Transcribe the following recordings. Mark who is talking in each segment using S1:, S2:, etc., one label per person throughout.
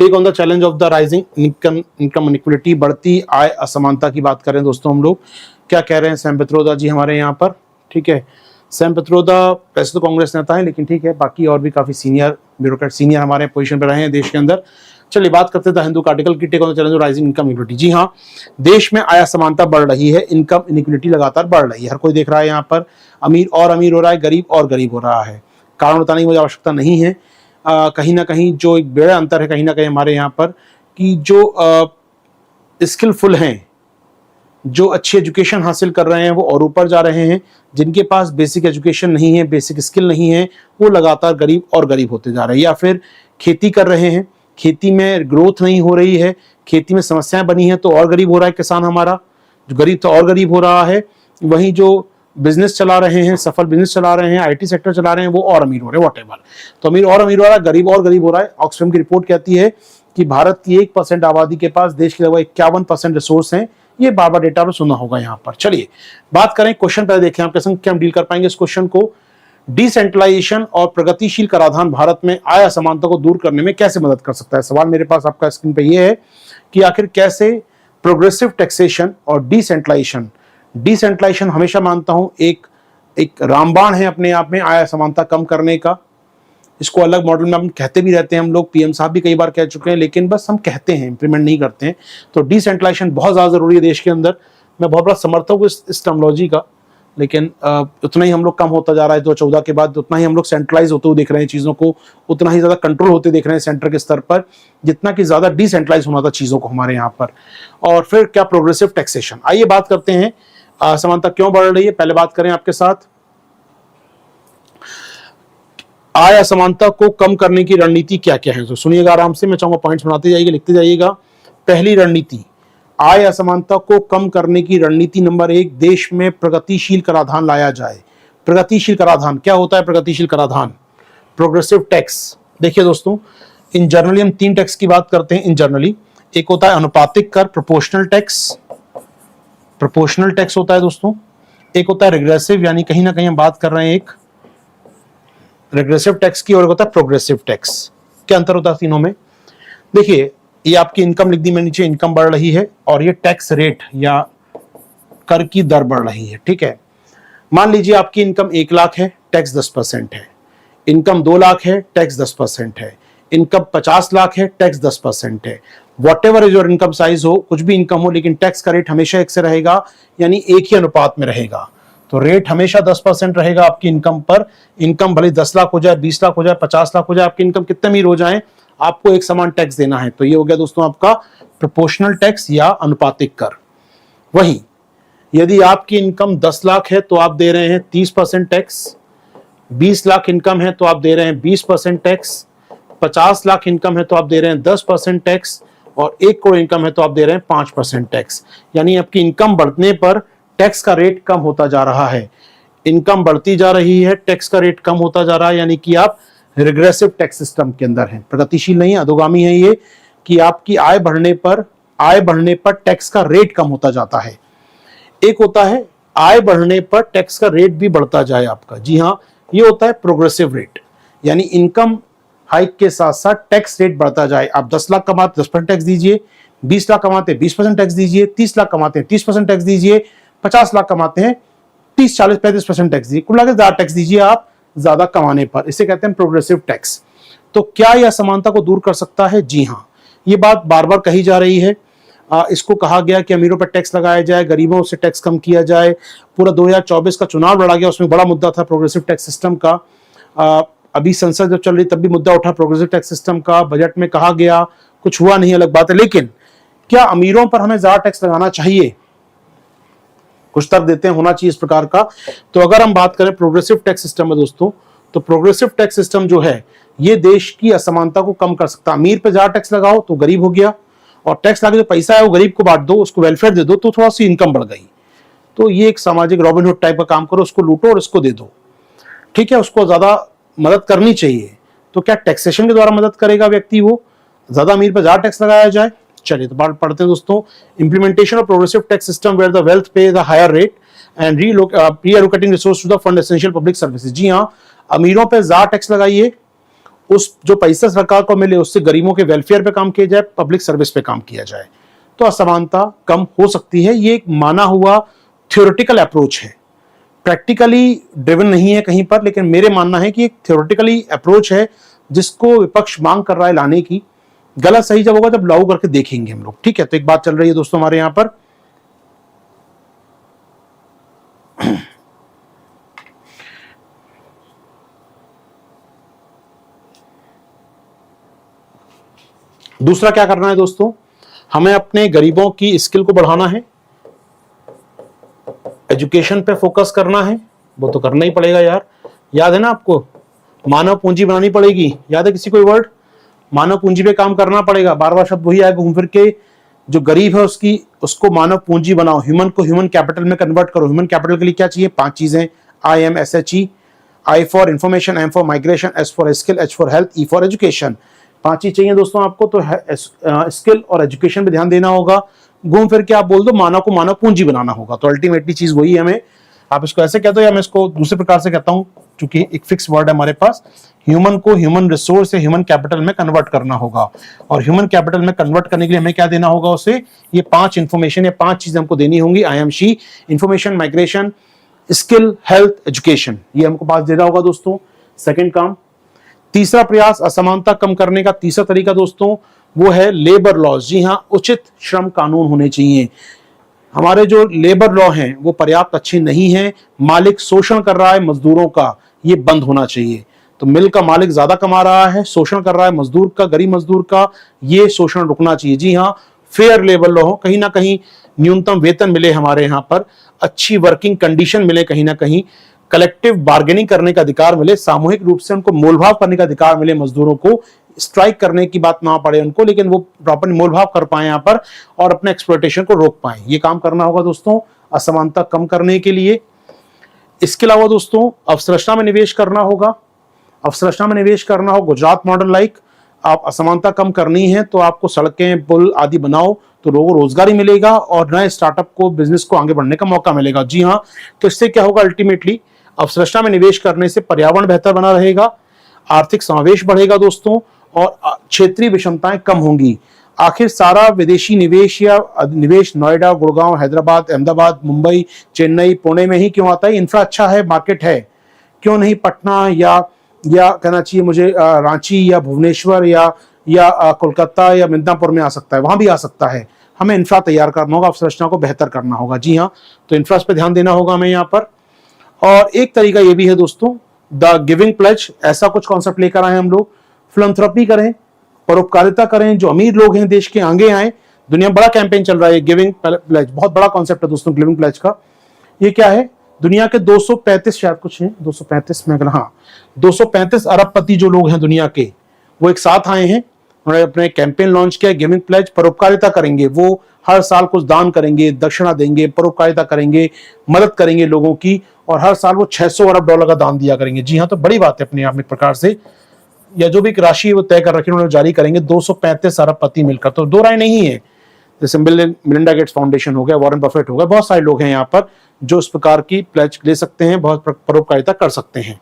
S1: Take on the challenge of the rising income inequality, बढ़ती आय असमानता की बात करें दोस्तों हम लोग, क्या कह रहे हैं सैम पित्रोदा जी हमारे यहाँ पर। ठीक है, सैम पित्रोदा वैसे तो कांग्रेस नेता है, लेकिन ठीक है, बाकी और भी काफी सीनियर ब्यूरोक्रेट सीनियर हमारे पोजीशन पर रहे हैं देश के अंदर। चलिए बात करते थे हिंदू आर्टिकल की, take on the challenge of rising income inequality. जी हाँ, देश में आय असमानता बढ़ रही है, इनकम इनइक्वलिटी लगातार बढ़ रही है। हर कोई देख रहा है यहाँ पर, अमीर और अमीर हो रहा है, गरीब और गरीब हो रहा है। कारण बताने की मुझे आवश्यकता नहीं है। कहीं ना कहीं जो एक बड़ा अंतर है कहीं ना कहीं हमारे यहाँ पर, कि जो स्किलफुल हैं, जो अच्छी एजुकेशन हासिल कर रहे हैं वो और ऊपर जा रहे हैं, जिनके पास बेसिक एजुकेशन नहीं है, बेसिक स्किल नहीं है, वो लगातार गरीब और गरीब होते जा रहे हैं। या फिर खेती कर रहे हैं, खेती में ग्रोथ नहीं हो रही है, खेती में समस्याएं बनी हैं, तो और गरीब हो रहा है किसान हमारा, जो गरीब तो और गरीब हो रहा है। वहीं जो बिजनेस चला रहे हैं, सफल बिजनेस चला रहे हैं, आईटी सेक्टर चला रहे हैं, वो और अमीर हो रहे हैं, वॉटेवर। तो अमीर और अमीर हो रहा है, गरीब और गरीब हो रहा है। ऑक्सफैम की रिपोर्ट कहती है कि भारत की 1% आबादी के पास देश के लगभग 51% रिसोर्स हैं। ये बार बार डेटा सुना होगा यहाँ पर। चलिए बात करें, क्वेश्चन पहले देखें आपके संग, क्या हम डील कर पाएंगे इस क्वेश्चन को। डिसेंट्रलाइजेशन और प्रगतिशील कराधान भारत में आय असमानता को दूर करने में कैसे मदद कर सकता है। सवाल मेरे पास आपका स्क्रीन पे ये है कि आखिर कैसे प्रोग्रेसिव टैक्सेशन और डिसेंट्रलाइजेशन हमेशा मानता हूं एक रामबाण है अपने आप में आय असमानता कम करने का। इसको अलग मॉडल में हम कहते भी रहते हैं, हम लोग पीएम साहब भी कई बार कह चुके हैं, लेकिन बस हम कहते हैं, इंप्लीमेंट नहीं करते हैं। तो डिसेंट्रलाइजेशन बहुत ज्यादा जरूरी है देश के अंदर। मैं बहुत बड़ा समर्थक हूँ इस टर्मोलॉजी का, लेकिन उतना ही हम लोग कम होता जा रहा है 2014 के बाद, उतना ही हम लोग सेंट्रलाइज होते हुए देख रहे हैं चीजों को, उतना ही ज्यादा कंट्रोल होते देख रहे हैं सेंटर के स्तर पर, जितना कि ज्यादा डिसेंट्रलाइज होना था चीजों को हमारे यहाँ पर। और फिर क्या प्रोग्रेसिव टैक्सेशन। आइए बात करते हैं असमानता क्यों बढ़ रही है। पहले बात करें आपके साथ आय असमानता को कम करने की रणनीति क्या क्या है। तो सुनिएगा आराम से, मैं चाहूंगा पॉइंट्स बनाते जाइएगा, लिखते जाइएगा। पहली रणनीति, आय असमानता को कम करने की रणनीति नंबर 1, देश में प्रगतिशील कराधान लाया जाए। प्रगतिशील कराधान क्या होता है? प्रगतिशील कराधान, प्रोग्रेसिव टैक्स। देखिए दोस्तों, इन जनरली हम 3 टैक्स की बात करते हैं। इन जनरली एक होता है अनुपातिक कर, प्रोपोर्शनल टैक्स, प्रोपोर्शनल टैक्स होता है दोस्तों। एक होता है रिग्रेसिव, यानी कहीं ना कहीं हम बात कर रहे हैं एक रिग्रेसिव टैक्स की, और एक होता है प्रोग्रेसिव टैक्स। क्या अंतर होता है तीनों में? देखिए, ये आपकी इनकम लिख दी मैं नीचे, इनकम बढ़ रही है और ये टैक्स रेट या कर की दर बढ़ रही है। ठीक है, मान लीजिए आपकी इनकम 1 लाख है, टैक्स 10% है। इनकम 2 लाख है, टैक्स 10% है। इनकम 50 लाख है, टैक्स 10% है। What ever is your income size हो, कुछ भी इनकम हो, लेकिन टैक्स का रेट हमेशा एक से रहेगा, यानी एक ही अनुपात में रहेगा। तो रेट हमेशा 10% रहेगा आपकी इनकम पर। इनकम भले 10 लाख हो जाए, 20 लाख हो जाए, 50 लाख हो जाए, आपकी इनकम कितने अमीर हो जाए, आपको एक समान टैक्स देना है। तो ये हो गया दोस्तों आपका प्रोपोर्शनल टैक्स या अनुपातिक कर। वहीं यदि आपकी इनकम 10 लाख है तो आप दे रहे हैं 30% टैक्स, 20 लाख इनकम है तो आप दे रहे हैं 20% टैक्स, 50 लाख इनकम है तो आप दे रहे हैं 10% टैक्स, और 1 करोड़ इनकम है तो आप दे रहे हैं 5% टैक्स। यानी आपकी इनकम बढ़ने पर टैक्स का रेट कम होता जा रहा है। इनकम बढ़ती जा रही है, टैक्स का रेट कम होता जा रहा है, यानी कि आप रिग्रेसिव टैक्स सिस्टम के अंदर हैं। प्रगतिशील नहीं, अधोगामी है ये, कि आपकी आय बढ़ने पर टैक्स का रेट कम होता जाता है। एक होता है आय बढ़ने पर टैक्स का रेट भी बढ़ता जाए आपका। जी हाँ, ये होता है प्रोग्रेसिव रेट, यानी इनकम हाइक के साथ साथ टैक्स रेट बढ़ता जाए। आप 10 लाख कमाते 10% टैक्स दीजिए, 20 लाख कमाते 20% टैक्स दीजिए, 30 लाख कमाते हैं 30% टैक्स दीजिए, 50 लाख कमाते हैं 30, 40, 35% टैक्स दीजिए। कुल मिलाकर ज्यादा टैक्स दीजिए आप ज्यादा कमाने पर। इसे कहते हैं प्रोग्रेसिव टैक्स। तो क्या यह असमानता को दूर कर सकता है? जी हाँ, ये बात बार बार कही जा रही है। इसको कहा गया कि अमीरों पर टैक्स लगाया जाए, गरीबों से टैक्स कम किया जाए। पूरा 2024 का चुनाव लड़ा गया, उसमें बड़ा मुद्दा था प्रोग्रेसिव टैक्स सिस्टम का। अभी संसद जब चल रही तब भी मुद्दा उठा प्रोग्रेसिव टैक्स सिस्टम का। बजट में कहा गया, कुछ हुआ नहीं, अलग बात है। लेकिन क्या अमीरों पर हमें ज्यादा टैक्स लगाना चाहिए? कुछ तर्क देते हैं होना चाहिए इस प्रकार का। तो अगर हम बात करें प्रोग्रेसिव टैक्स सिस्टम में दोस्तों, तो प्रोग्रेसिव टैक्स सिस्टम जो है ये देश की असमानता को कम कर सकता है। अमीर पे ज्यादा टैक्स लगाओ तो गरीब हो गया, और टैक्स लगा जो पैसा है वो गरीब को बांट दो, उसको वेलफेयर दे दो, तो थोड़ा सी इनकम बढ़ गई। तो ये एक सामाजिक रॉबिनहुड टाइप का काम करो, उसको लूटो और इसको दे दो। ठीक है, उसको ज्यादा मदद करनी चाहिए। तो क्या टैक्सेशन के द्वारा मदद करेगा व्यक्ति वो, ज्यादा अमीर पर ज्यादा टैक्स लगाया जाए? चलिए तो बात पढ़ते हैं दोस्तों। Implementation of progressive tax system where the wealth pay the higher rate and reallocating resource to the fund essential public services. जी हाँ, अमीरों पे ज्यादा टैक्स लगाइए उस जो पैसा सरकार को मिले उससे गरीबों के वेलफेयर पे काम किया जाए, पब्लिक सर्विस पे काम किया जाए, तो असमानता कम हो सकती है। ये एक माना हुआ थ्योरेटिकल अप्रोच है, प्रैक्टिकली ड्रिवन नहीं है कहीं पर, लेकिन मेरे मानना है कि एक थ्योरेटिकली अप्रोच है जिसको विपक्ष मांग कर रहा है लाने की। गलत सही जब होगा तब लागू करके देखेंगे हम लोग, ठीक है। तो एक बात चल रही है दोस्तों हमारे यहां पर, दूसरा क्या करना है दोस्तों, हमें अपने गरीबों की स्किल को बढ़ाना है, एजुकेशन पे फोकस करना है। वो तो करना ही पड़ेगा यार, याद है ना आपको, मानव पूंजी बनानी पड़ेगी, याद है किसी कोई वर्ड, मानव पूंजी पे काम करना पड़ेगा। बार बार शब्द वही आएगा घूम फिर के, जो गरीब है उसको मानव पूंजी बनाओ, ह्यूमन को ह्यूमन कैपिटल में कन्वर्ट करो। ह्यूमन कैपिटल के लिए क्या चाहिए, 5 चीजें, IMSHE, I for information, M for migration, S for skill, H for health, E for education. 5 चीज चाहिए दोस्तों आपको। तो स्किल और एजुकेशन पे ध्यान देना होगा। घूम फिर के आप बोल दो मानव को मानव पूंजी बनाना होगा, तो अल्टीमेटली चीज वही है। हमें आप इसको ऐसे कहते हो या मैं इसको दूसरे प्रकार से कहता हूं, क्योंकि एक फिक्स वर्ड है हमारे पास, ह्यूमन को ह्यूमन रिसोर्स या ह्यूमन कैपिटल में कन्वर्ट करना होगा। और ह्यूमन कैपिटल में कन्वर्ट करने के लिए हमें क्या देना होगा उसे, ये 5 इंफॉर्मेशन या 5 चीजें हमको देनी होंगी। IMC, information, migration, skill, health, education, ये हमको पास देना होगा दोस्तों। सेकंड काम। तीसरा प्रयास असमानता कम करने का तीसरा तरीका दोस्तों वो है लेबर लॉज। जी हाँ, उचित श्रम कानून होने चाहिए। हमारे जो लेबर लॉ हैं वो पर्याप्त अच्छे नहीं हैं, मालिक शोषण कर रहा है मजदूरों का, ये बंद होना चाहिए। तो मिल का मालिक ज्यादा कमा रहा है, शोषण कर रहा है मजदूर का, गरीब मजदूर का, ये शोषण रुकना चाहिए। जी हाँ, फेयर लेबर लॉ हो, कहीं ना कहीं न्यूनतम वेतन मिले हमारे यहाँ पर, अच्छी वर्किंग कंडीशन मिले, कहीं ना कहीं कलेक्टिव बार्गेनिंग करने का अधिकार मिले, सामूहिक रूप से उनको मोलभाव करने का अधिकार मिले, मजदूरों को स्ट्राइक करने की बात ना पड़े उनको, लेकिन वो प्रॉपर मोलभाव कर पाए यहाँ पर और अपने एक्सप्लॉयटेशन को रोक पाए। ये काम करना होगा दोस्तों असमानता कम करने के लिए। इसके अलावा दोस्तों अवसंरचना में निवेश करना होगा। अवसंरचना में निवेश करना हो गुजरात मॉडल लाइक। आप असमानता कम करनी है तो आपको सड़कें, पुल आदि बनाओ, तो लोगों को रोजगार ही मिलेगा और नए स्टार्टअप को, बिजनेस को आगे बढ़ने का मौका मिलेगा। जी हाँ, तो इससे क्या होगा, अल्टीमेटली अवसंरचना में निवेश करने से पर्यावरण बेहतर बना रहेगा, आर्थिक समावेश बढ़ेगा दोस्तों, और क्षेत्रीय विषमताएं कम होंगी। आखिर सारा विदेशी निवेश या निवेश नोएडा, गुड़गांव, हैदराबाद, अहमदाबाद, मुंबई, चेन्नई, पुणे में ही क्यों आता है? इंफ्रा अच्छा है, मार्केट है, क्यों नहीं पटना या कहना चाहिए मुझे रांची या भुवनेश्वर या कोलकाता या मिदनापुर में आ सकता है, वहां भी आ सकता है। हमें इंफ्रा तैयार करना होगा, अवसंरचना को बेहतर करना होगा। जी हाँ, तो इंफ्रा पे ध्यान देना होगा हमें यहाँ पर। और एक तरीका ये भी है दोस्तों, द गिविंग प्लेज, ऐसा कुछ कॉन्सेप्ट लेकर आए हम लोग। फिलैंथ्रोपी करें, परोपकारिता करें, जो अमीर लोग हैं देश के आगे आए। दुनिया में बड़ा कैंपेन चल रहा है गिविंग प्लेज, बहुत बड़ा कॉन्सेप्ट है दोस्तों गिविंग प्लेज का। ये क्या है, दुनिया के 235 शायद कुछ है, 235 में अगर, हाँ 235 अरबपति जो लोग हैं दुनिया के, वो एक साथ आए हैं, उन्होंने अपने कैंपेन लॉन्च किया गिविंग प्लेज। परोपकारिता करेंगे, वो हर साल कुछ दान करेंगे, दक्षिणा देंगे, परोपकारिता करेंगे, मदद करेंगे लोगों की, और हर साल वो $600 अरब का दान दिया करेंगे। जी हाँ, तो बड़ी बात है अपने आप में एक प्रकार से, या जो भी राशि वो तय कर रखी उन्होंने जारी करेंगे, 235 अरबपति मिलकर, तो दो राय नहीं है। जैसे मिलिंडा गेट्स फाउंडेशन हो गया, वॉरेन बफेट हो गया, बहुत सारे लोग हैं यहाँ पर जो इस प्रकार की प्लेज ले सकते हैं, बहुत परोपकारिता कर सकते हैं।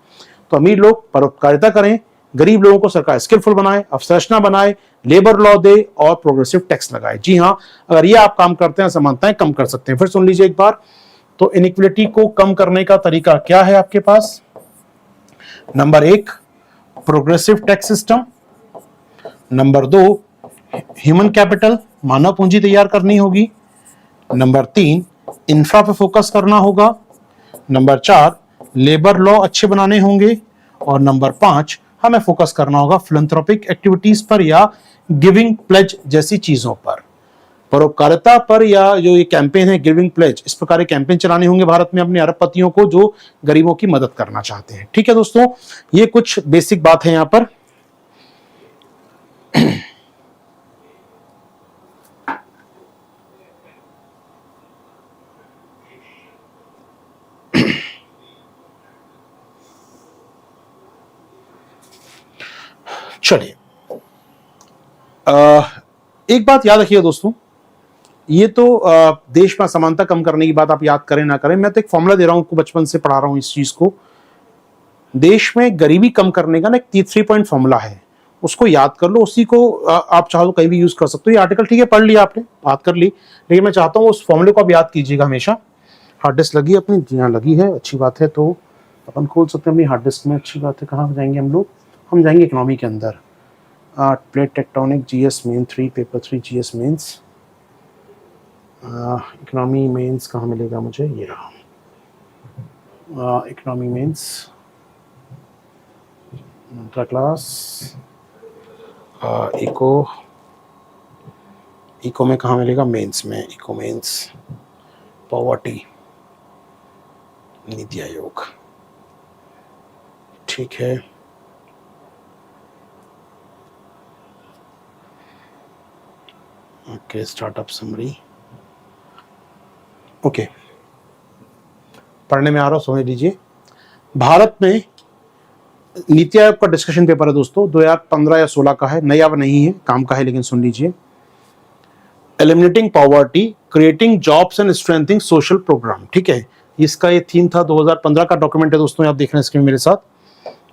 S1: तो अमीर लोग परोपकारिता करें, गरीब लोगों को सरकार स्किलफुल बनाए, अवसंरचना बनाए, लेबर लॉ दे और प्रोग्रेसिव टैक्स लगाए। जी हाँ, अगर ये आप काम करते हैं समानताएं कम कर सकते हैं। फिर सुन लीजिए एक बार, तो इनइक्विलिटी को कम करने का तरीका क्या है आपके पास। Number 1 progressive tax system, number 2 human capital, मानव पूंजी तैयार करनी होगी, नंबर 3 इंफ्रा पे फोकस करना होगा, नंबर 4 लेबर लॉ अच्छे बनाने होंगे, और नंबर 5 हमें फोकस करना होगा फिलैंथ्रोपिक एक्टिविटीज पर या गिविंग प्लेज जैसी चीजों पर, परोपकारिता पर, या जो ये कैंपेन है गिविंग प्लेज, इस प्रकार के कैंपेन चलाने होंगे भारत में अपने अरबपतियों को जो गरीबों की मदद करना चाहते हैं। ठीक है दोस्तों, ये कुछ बेसिक बात है यहां पर। चलिए, एक बात याद रखिए दोस्तों, ये तो देश में असमानता कम करने की बात आप याद करें ना करें, मैं तो एक फॉर्मूला दे रहा हूं, बचपन से पढ़ा रहा हूं इस चीज को। देश में गरीबी कम करने का ना एक 3 पॉइंट फॉर्मूला है, उसको याद कर लो, उसी को आप चाहो तो कहीं भी यूज कर सकते हो। ये आर्टिकल ठीक है, पढ़ लिया आपने, बात कर ली, लेकिन मैं चाहता हूँ उस फॉर्मूले को आप याद कीजिएगा हमेशा। हार्ड डिस्क लगी है अपनी? जी हाँ लगी है, अच्छी बात है। तो अपन खोल सकते हैं अपनी हार्ड डिस्क में, अच्छी बात है। कहाँ जाएंगे हम लोग? हम जाएंगे इकोनॉमी के अंदर। Plate tectonic, GS main 3, paper 3 GS mains. Economy mains कहाँ मिलेगा मुझे? ये रहा, economy mains Mantra class. Eco में कहाँ मिलेगा? मेंस में, eco mains, poverty, NITI Aayog, ठीक है। ओके, स्टार्टअप समरी, ओके, पढ़ने में आ रहा हूं, समझ लीजिए। भारत में नीति आयोग का डिस्कशन पेपर है दोस्तों, 2015 या 16 का है, नया नहीं है, काम का है, लेकिन सुन लीजिए। Eliminating poverty, creating jobs and strengthening social program, ठीक है। इसका ये थीम था, 2015 का डॉक्यूमेंट है दोस्तों, आप देख रहे हैं स्क्रीन मेरे साथ,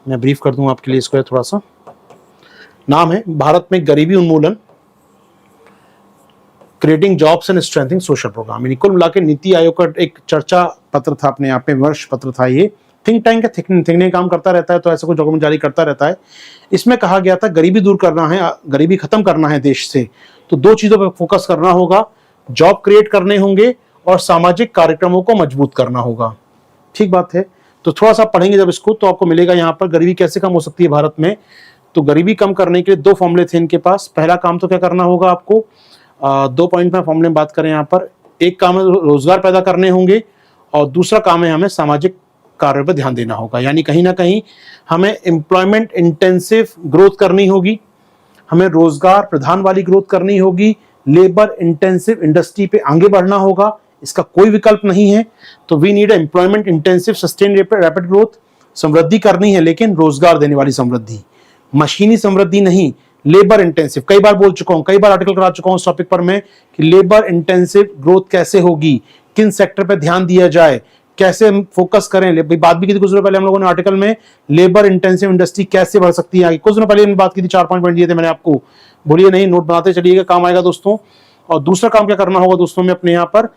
S1: मैं ब्रीफ कर दूं आपके लिए इसको थोड़ा सा। नाम है भारत में गरीबी उन्मूलन, creating jobs and strengthening social program. यानी कुल मिला के नीति आयोग का एक चर्चा पत्र था, अपने आप में वर्ष पत्र था। ये थिंक टैंक है, थिंकने काम करता रहता है, तो ऐसा कुछ डॉक्यूमेंट जारी करता रहता है। इसमें कहा गया था गरीबी दूर करना है, गरीबी खत्म करना है देश से, तो 2 चीजों पर फोकस करना होगा, जॉब क्रिएट करने होंगे और सामाजिक कार्यक्रमों को मजबूत करना होगा। ठीक बात है। तो थोड़ा सा पढ़ेंगे जब इसको, तो आपको मिलेगा यहाँ पर गरीबी कैसे कम हो सकती है भारत में। तो गरीबी कम करने के लिए 2 फॉर्मूले थे इनके पास। पहला काम तो क्या करना होगा आपको, 2 पॉइंट में फॉर्मूले में बात करें यहाँ पर। एक काम है रोजगार पैदा करने होंगे, और दूसरा काम है हमें सामाजिक कार्यों पर ध्यान देना होगा। यानी कहीं ना कहीं हमें एम्प्लॉयमेंट इंटेंसिव ग्रोथ करनी होगी, हमें रोजगार प्रधान वाली ग्रोथ करनी होगी, लेबर इंटेंसिव इंडस्ट्री पे आगे बढ़ना होगा, इसका कोई विकल्प नहीं है। तो we need employment intensive sustain rapid growth, समृद्धि करनी है लेकिन रोजगार देने वाली समृद्धि, मशीनी समृद्धि नहीं, लेबर इंटेंसिव। कई बार बोल चुका हूं, कई बार आर्टिकल करा चुका हूं इस टॉपिक पर मैं, कि लेबर इंटेंसिव ग्रोथ कैसे होगी, किन सेक्टर पर ध्यान दिया जाए, कैसे फोकस करें। बात भी की थी कुछ दिनों पहले हम लोगों ने आर्टिकल में, लेबर इंटेंसिव इंडस्ट्री कैसे बढ़ सकती है आगे। कुछ दिनों पहले बात की थी, 4-5 पॉइंट दिए थे मैंने आपको, भूलिए नहीं, नोट बनाते चलिएगा, काम आएगा दोस्तों। और दूसरा काम क्या करना होगा दोस्तों में अपने यहाँ पर,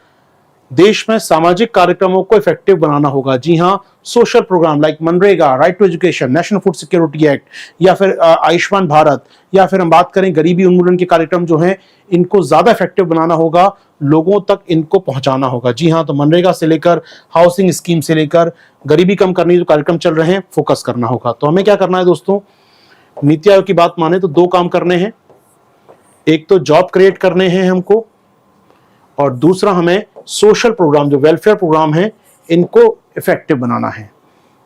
S1: देश में सामाजिक कार्यक्रमों को इफेक्टिव बनाना होगा। जी हाँ, social program like MNREGA, right to education, national food security act, या फिर आयुष्मान भारत, या फिर हम बात करें गरीबी उन्मूलन के कार्यक्रम जो हैं, इनको ज्यादा इफेक्टिव बनाना होगा, लोगों तक इनको पहुंचाना होगा। जी हाँ, तो मनरेगा से लेकर हाउसिंग स्कीम से लेकर गरीबी कम करने के जो कार्यक्रम चल रहे हैं, फोकस करना होगा। तो हमें क्या करना है दोस्तों, नीति आयोग की बात माने तो 2 काम करने हैं, एक तो जॉब क्रिएट करने हैं हमको, और दूसरा हमें सोशल प्रोग्राम जो वेलफेयर प्रोग्राम है इनको इफेक्टिव बनाना है।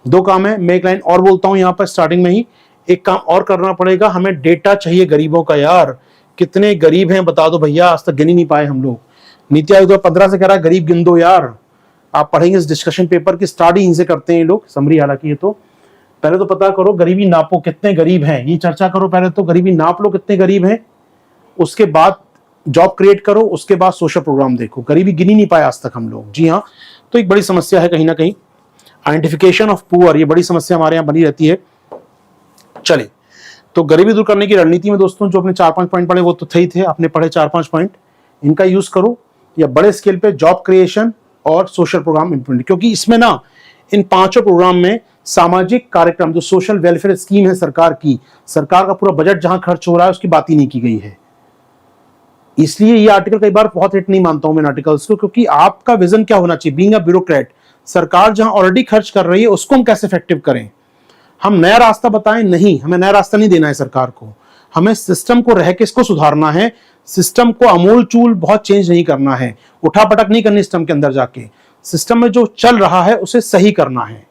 S1: 2 काम है। मैं एक लाइन और बोलता हूं यहां पर स्टार्टिंग में ही, एक काम और करना पड़ेगा, हमें डेटा चाहिए गरीबों का। यार कितने गरीब हैं बता दो भैया, आज तक गिन ही नहीं पाए हम लोग। नीति आयोग 2015 से कह रहा है गरीब गिन दो यार। आप पढ़ेंगे इस डिस्कशन पेपर की स्टार्ट ही इनसे करते हैं ये लोग, समरी हालांकि ये तो पहले तो पता करो गरीबी नापो, कितने गरीब हैं, ये चर्चा करो पहले, तो गरीबी नाप लो कितने गरीब हैं, उसके बाद जॉब क्रिएट करो, उसके बाद सोशल प्रोग्राम देखो। गरीबी गिनी नहीं पाए आज तक हम लोग। जी हाँ, तो एक बड़ी समस्या है कहीं ना कहीं, आइडेंटिफिकेशन ऑफ पुअर, ये बड़ी समस्या हमारे यहाँ बनी रहती है। चले, तो गरीबी दूर करने की रणनीति में दोस्तों जो अपने 4-5 पॉइंट पढ़े वो तो थे ही थे, आपने पढ़े 4-5 पॉइंट, इनका यूज करो या बड़े स्केल पे जॉब क्रिएशन और सोशल प्रोग्राम इंप्लीमेंट, क्योंकि इसमें ना इन 5 प्रोग्राम में सामाजिक कार्यक्रम जो सोशल वेलफेयर स्कीम है सरकार की, सरकार का पूरा बजट जहां खर्च हो रहा है उसकी बात ही नहीं की गई है। इसलिए ये आर्टिकल कई बार बहुत हिट नहीं मानता हूं मैं आर्टिकल्स को, क्योंकि आपका विजन क्या होना चाहिए, बीइंग अ ब्यूरोक्रेट, सरकार जहां ऑलरेडी खर्च कर रही है उसको हम कैसे इफेक्टिव करें। हम नया रास्ता बताएं, नहीं, हमें नया रास्ता नहीं देना है सरकार को, हमें सिस्टम को रह के इसको सुधारना है, सिस्टम को अमूल चूल बहुत चेंज नहीं करना है, उठापटक नहीं करनी सिस्टम के अंदर जाके, सिस्टम में जो चल रहा है उसे सही करना है।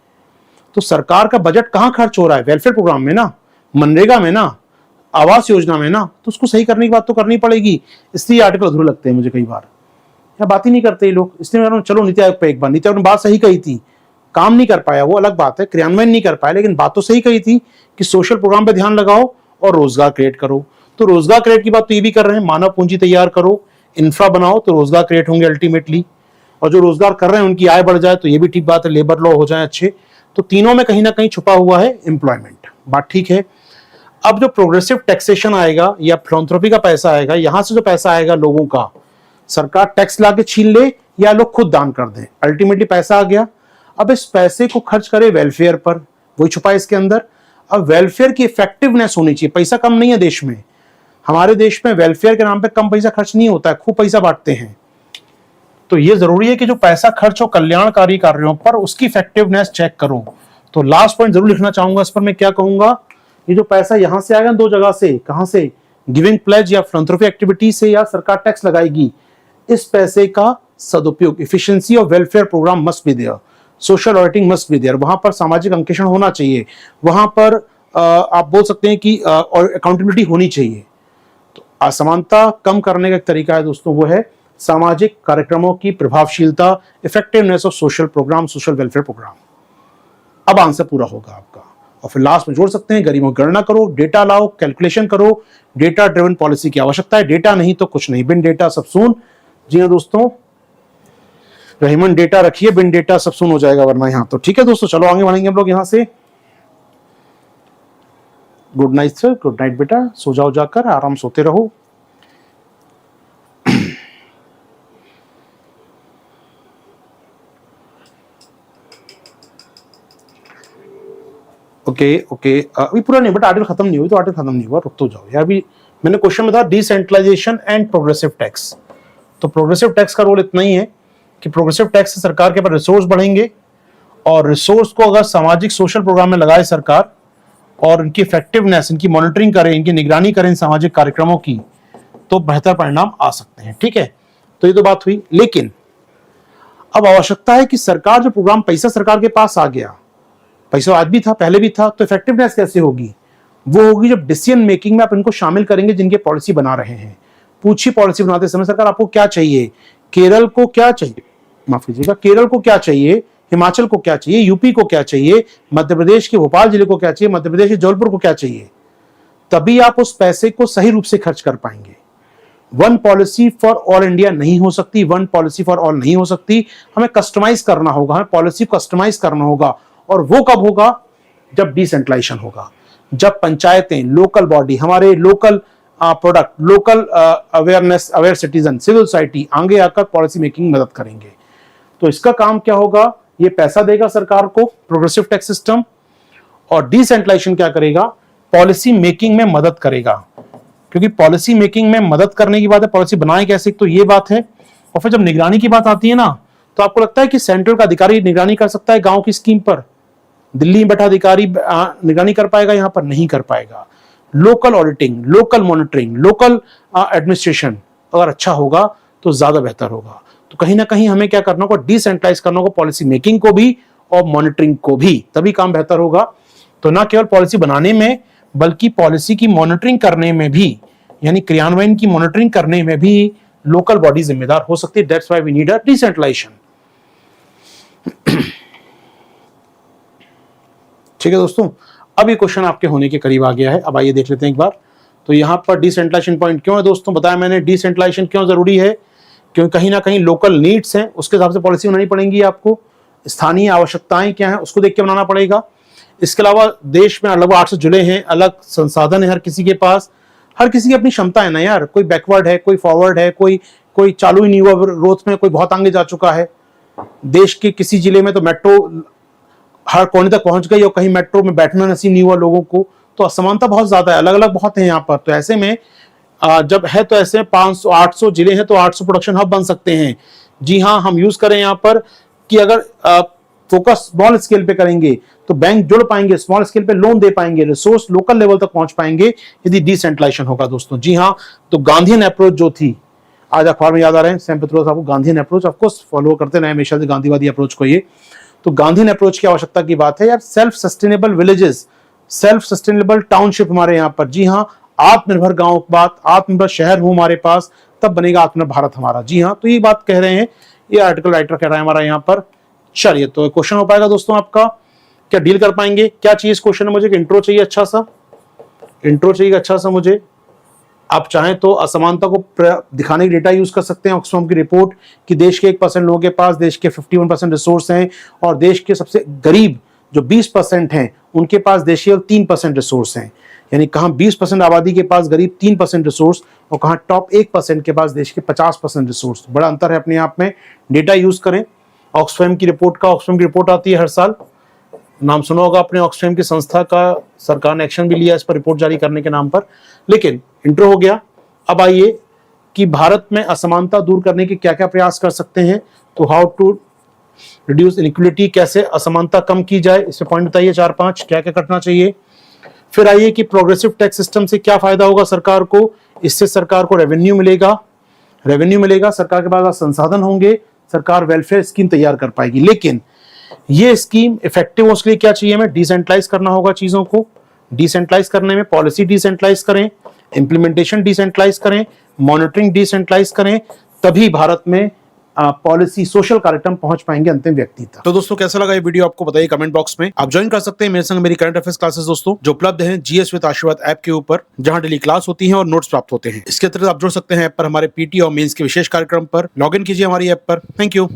S1: तो सरकार का बजट कहां खर्च हो रहा है, वेलफेयर प्रोग्राम में ना, मनरेगा में ना, आवास योजना में ना, तो उसको सही करने की बात तो करनी पड़ेगी। इसलिए आर्टिकल अधूरे लगते हैं मुझे कई बार, या बात ही नहीं करते ये लोग। इसलिए मैं चलो नीति आयोग पे एक बार, नीति आयोग ने बात सही कही थी, काम नहीं कर पाया वो अलग बात है, क्रियान्वयन नहीं कर पाया, लेकिन बात तो सही कही थी कि सोशल प्रोग्राम पे ध्यान लगाओ और रोजगार क्रिएट करो। तो रोजगार क्रिएट की बात तो ये भी कर रहे हैं, मानव पूंजी तैयार करो, इंफ्रा बनाओ, तो रोजगार क्रिएट होंगे अल्टीमेटली, और जो रोजगार कर रहे हैं उनकी आय बढ़ जाए तो ये भी ठीक बात है, लेबर लॉ हो जाए अच्छे, तो तीनों में कहीं ना कहीं छुपा हुआ है एम्प्लॉयमेंट। बात ठीक है। अब जो प्रोग्रेसिव टैक्सेशन आएगा या फिलैंथ्रोपी का पैसा आएगा, यहां से जो पैसा आएगा लोगों का, सरकार टैक्स लाके छीन ले या लोग खुद दान कर दें, अल्टीमेटली पैसा आ गया। अब इस पैसे को खर्च करे वेलफेयर पर, वही छुपा है इसके अंदर। अब वेलफेयर की इफेक्टिवनेस होनी चाहिए। पैसा कम नहीं है देश में, हमारे देश में वेलफेयर के नाम पे कम पैसा खर्च नहीं होता है, खूब पैसा बांटते हैं। तो ये जरूरी है कि जो पैसा खर्च हो कल्याणकारी कार्यों पर, उसकी इफेक्टिवनेस चेक करो। तो लास्ट पॉइंट जरूर लिखना चाहूंगा इस पर। मैं क्या कहूंगा, ये जो पैसा यहां से आएगा दो जगह से, कहां से, गिविंग प्लेज या फिलैंथ्रोपी एक्टिविटी से, या सरकार टैक्स लगाएगी, इस पैसे का सदुपयोग, efficiency of welfare program must be there, social auditing must be there, वहां पर सामाजिक अंकेक्षण होना चाहिए, वहां पर आप बोल सकते हैं कि अकाउंटेबिलिटी होनी चाहिए। तो असमानता कम करने का एक तरीका है दोस्तों, वो है सामाजिक कार्यक्रमों की प्रभावशीलता, effectiveness of social program, social welfare program. अब आंसर पूरा होगा आपका। और फिर लास्ट में जोड़ सकते हैं, गरीबों की गणना करो, डेटा लाओ, कैलकुलेशन करो, डेटा ड्रिवन पॉलिसी की आवश्यकता है, डेटा नहीं तो कुछ नहीं, बिन डेटा सब सून। जी हाँ दोस्तों, रहीमन डेटा रखिए, बिन डेटा सब सुन हो जाएगा वरना यहाँ तो। ठीक है दोस्तों, चलो आगे बढ़ेंगे हम लोग यहाँ से। Good night sir, good night बेटा, सो जाओ, जाकर आराम सोते रहो। ओके ओके, अभी पूरा नहीं, बट आर्टिकल खत्म नहीं हुई, तो आर्टिकल खत्म नहीं हुआ, रुक तो जाओ यार। अभी मैंने क्वेश्चन में था डिसेंट्रलाइजेशन एंड प्रोग्रेसिव टैक्स। तो प्रोग्रेसिव टैक्स का रोल इतना ही है कि प्रोग्रेसिव टैक्स से सरकार के पास रिसोर्स बढ़ेंगे, और रिसोर्स को अगर सामाजिक सोशल प्रोग्राम में लगाए सरकार, और इनकी इफेक्टिवनेस, इनकी मॉनिटरिंग करें, इनकी निगरानी करें सामाजिक कार्यक्रमों की, तो बेहतर परिणाम आ सकते हैं। ठीक है, तो ये तो बात हुई। लेकिन अब आवश्यकता है कि सरकार जो प्रोग्राम, पैसा सरकार के पास आ गया, पैसा आज भी था, पहले भी था, तो इफेक्टिवनेस कैसे होगी? वो होगी जब डिसीजन मेकिंग में आप इनको शामिल करेंगे जिनके पॉलिसी बना रहे हैं। पूछिए पॉलिसी बनाते समय, सरकार आपको क्या चाहिए, केरल को क्या चाहिए, माफ कीजिएगा, केरल को क्या चाहिए, हिमाचल को क्या चाहिए, यूपी को क्या चाहिए, मध्य प्रदेश के भोपाल जिले को क्या चाहिए, मध्य प्रदेश के जबलपुर को क्या चाहिए, तभी आप उस पैसे को सही रूप से खर्च कर पाएंगे। One policy for all India नहीं हो सकती, वन पॉलिसी फॉर ऑल नहीं हो सकती, हमें कस्टमाइज करना होगा, हमें पॉलिसी को कस्टमाइज करना होगा। और वो कब होगा? जब डिसेंट्रलाइजेशन होगा, जब पंचायतें, लोकल बॉडी, हमारे local product, local awareness, aware citizen, civil society आगे आकर पॉलिसी मेकिंग मदद करेंगे। तो इसका काम क्या होगा? ये पैसा देगा सरकार को, प्रोग्रेसिव टैक्स सिस्टम, और डिसेंट्रलाइजेशन क्या करेगा? पॉलिसी मेकिंग में मदद करेगा। क्योंकि पॉलिसी मेकिंग में मदद करने की बात है, पॉलिसी बनाए कैसे, तो ये बात है। और फिर जब निगरानी की बात आती है ना, तो आपको लगता है कि सेंट्रल का अधिकारी निगरानी कर सकता है गांव की स्कीम पर, दिल्ली में बैठा अधिकारी निगरानी कर पाएगा? यहां पर नहीं कर पाएगा। Local auditing, local monitoring, local administration अगर अच्छा होगा तो ज्यादा बेहतर होगा। तो कहीं ना कहीं हमें क्या करना होगा? डिसेंट्रलाइज करना होगा, पॉलिसी मेकिंग को भी और मॉनिटरिंग को भी, तभी काम बेहतर होगा। तो ना केवल पॉलिसी बनाने में, बल्कि पॉलिसी की मॉनिटरिंग करने में भी, यानी क्रियान्वयन की मॉनिटरिंग करने में भी लोकल बॉडी जिम्मेदार हो सकती है। That's why we need a decentralisation. ठीक है दोस्तों, अब ये क्वेश्चन आपके होने के करीब आ गया है। अब आइए देख लेते हैं एक बार। तो यहां पर डिसेंट्रलाइजेशन पॉइंट क्यों है दोस्तों? बताया मैंने डिसेंट्रलाइजेशन क्यों जरूरी है, क्योंकि कहीं ना कहीं लोकल नीड्स हैं, उसके हिसाब से पॉलिसी बनानी पड़ेगी आपको। स्थानीय आवश्यकताएं क्या हैं, उसको देख के बनाना पड़ेगा। इसके अलावा देश में लगभग 800 जिले हैं, अलग संसाधन है हर किसी के पास, हर किसी की अपनी क्षमता है ना यार। कोई बैकवर्ड है, कोई फॉरवर्ड है, कोई चालू ही नहीं हुआ ग्रोथ में, कोई बहुत आगे जा चुका है। देश के किसी जिले में तो मेट्रो हर कोने तक पहुंच गई और कहीं मेट्रो में बैठना नसीब नहीं हुआ लोगों को। तो असमानता बहुत ज्यादा है, अलग अलग बहुत है यहाँ पर। तो ऐसे में जब है तो ऐसे 500 800 जिले हैं तो 800 प्रोडक्शन हब बन सकते हैं। जी हाँ, हम यूज करें यहाँ पर कि अगर फोकस स्मॉल स्केल पे करेंगे तो बैंक जुड़ पाएंगे, स्मॉल स्केल पे लोन दे पाएंगे, रिसोर्स लोकल लेवल तक पहुंच पाएंगे यदि डिसेंट्रलाइजेशन होगा दोस्तों। जी हाँ, तो गांधीयन अप्रोच जो थी, आज अखबार में याद आ रहे हैं सैम पित्रोदा साहब को, गांधीयन अप्रोच ऑफकोर्स फॉलो करते रहे हमेशा से गांधीवादी अप्रोच को। ये तो गांधीयन अप्रोच की आवश्यकता की बात है यार। Self sustainable villages, self sustainable township हमारे यहाँ पर। जी हाँ, आत्मनिर्भर गांव की बात, आत्मनिर्भर शहर हो हमारे पास, तब बनेगा आत्मनिर्भर भारत हमारा। जी हाँ, तो ये बात कह रहे हैं, ये आर्टिकल राइटर कह रहा है हमारा यहाँ पर। चलिए, तो क्वेश्चन हो पाएगा दोस्तों आपका, क्या डील कर पाएंगे? क्या चाहिए इस क्वेश्चन में? मुझे इंट्रो चाहिए, अच्छा सा इंट्रो चाहिए, अच्छा सा मुझे। आप चाहें तो असमानता को दिखाने की डेटा यूज कर सकते हैं, ऑक्सफैम की रिपोर्ट कि देश के 1% लोगों के पास देश के 51% रिसोर्स हैं, और देश के सबसे गरीब जो 20% हैं उनके पास देशी और 3% रिसोर्स हैं। यानी कहाँ 20% आबादी के पास गरीब 3% रिसोर्स और कहाँ टॉप 1% के पास देश के 50% रिसोर्स। बड़ा अंतर है अपने आप में। डेटा यूज करें। ऑक्सफैम की रिपोर्ट आती है हर साल, नाम सुना होगा आपने ऑक्सफैम की संस्था का। सरकार ने एक्शन भी लिया इस पर रिपोर्ट जारी करने के नाम पर। लेकिन इंट्रो हो गया, अब आइए कि भारत में असमानता दूर करने के क्या क्या प्रयास कर सकते हैं। तो हाउ टू रिड्यूस इनइक्वालिटी, कैसे असमानता कम की जाए, इस पे पॉइंट बताइए 4-5 क्या क्या करना चाहिए। फिर आइए कि प्रोग्रेसिव टैक्स सिस्टम से क्या फायदा होगा सरकार को। इससे सरकार को रेवेन्यू मिलेगा, सरकार के पास संसाधन होंगे, सरकार वेलफेयर स्कीम तैयार कर पाएगी। लेकिन ये स्कीम इफेक्टिव हो उसके लिए क्या चाहिए, हमें डिसेंट्रलाइज करना होगा चीजों को। डिसेंट्रलाइज करने में पॉलिसी डिसेंट्रलाइज करें, इंप्लीमेंटेशन डिसेंट्रलाइज करें, मॉनिटरिंग डिसेंट्रलाइज करें, तभी भारत में पॉलिसी सोशल कार्यक्रम पहुंच पाएंगे अंतिम व्यक्ति तक। तो दोस्तों कैसा लगा ये वीडियो आपको बताइए कमेंट बॉक्स में। आप ज्वाइन कर सकते हैं मेरे संग मेरी करंट अफेयर्स क्लासेस दोस्तों, जो उपलब्ध हैं जीएस विद आशीर्वाद ऐप के ऊपर, जहां डेली क्लास होती है और नोट्स प्राप्त होते हैं। इसके अतिरिक्त आप जुड़ सकते हैं ऐप पर हमारे पीटी और मेंस के विशेष कार्यक्रम पर। लॉग इन कीजिए हमारी ऐप पर। Thank you.